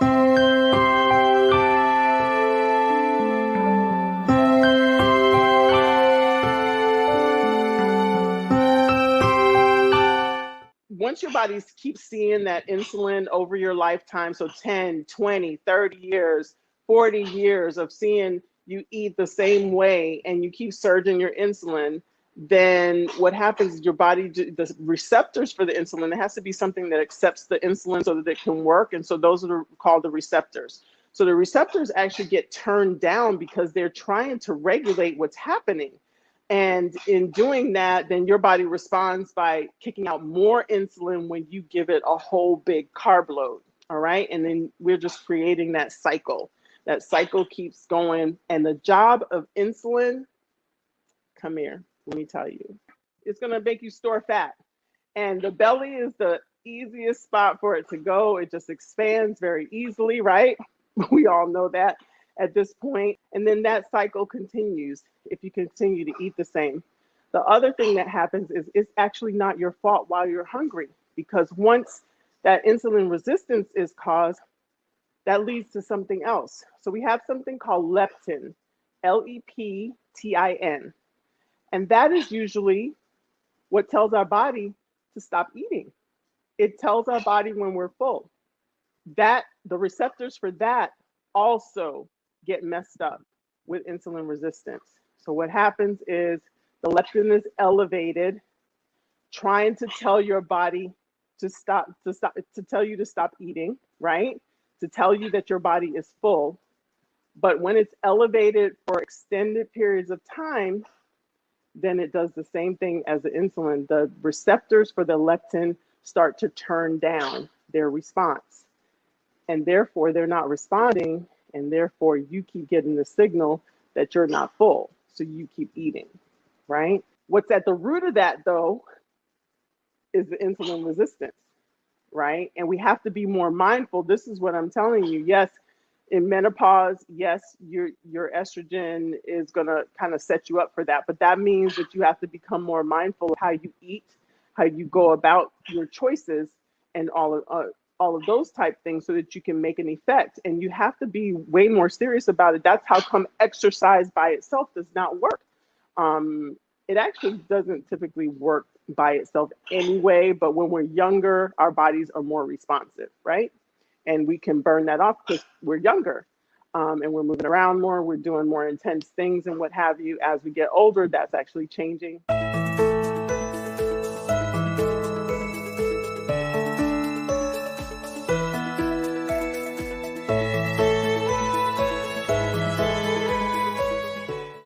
Once your body keeps seeing that insulin over your lifetime, so 10, 20, 30 years, 40 years of seeing you eat the same way and you keep surging your insulin, then what happens is your body, the receptors for the insulin, it has to be something that accepts the insulin so that it can work. And so those are called the receptors. So the receptors actually get turned down because they're trying to regulate what's happening. And in doing that, then your body responds by kicking out more insulin when you give it a whole big carb load. All right. And then we're just creating that cycle. That cycle keeps going. And the job of insulin, come here, let me tell you, it's going to make you store fat. And the belly is the easiest spot for it to go. It just expands very easily, right? We all know that at this point. And then that cycle continues if you continue to eat the same. The other thing that happens is it's actually not your fault while you're hungry, because once that insulin resistance is caused, that leads to something else. So we have something called leptin, Leptin. And that is usually what tells our body to stop eating. It tells our body when we're full. That the receptors for that also get messed up with insulin resistance. So what happens is the leptin is elevated, trying to tell your body to tell you to stop eating, right? To tell you that your body is full. But when it's elevated for extended periods of time, then it does the same thing as the insulin. The receptors for the leptin start to turn down their response. And therefore, they're not responding. And therefore, you keep getting the signal that you're not full. So you keep eating, right? What's at the root of that, though, is the insulin resistance, right? And we have to be more mindful. This is what I'm telling you. Yes, in menopause, yes, your estrogen is going to kind of set you up for that. But that means that you have to become more mindful of how you eat, how you go about your choices, and all of those type things so that you can make an effect. And you have to be way more serious about it. That's how come exercise by itself does not work. It actually doesn't typically work by itself anyway, but when we're younger, our bodies are more responsive, right? And we can burn that off because we're younger, and we're moving around more, we're doing more intense things and what have you. As we get older, that's actually changing.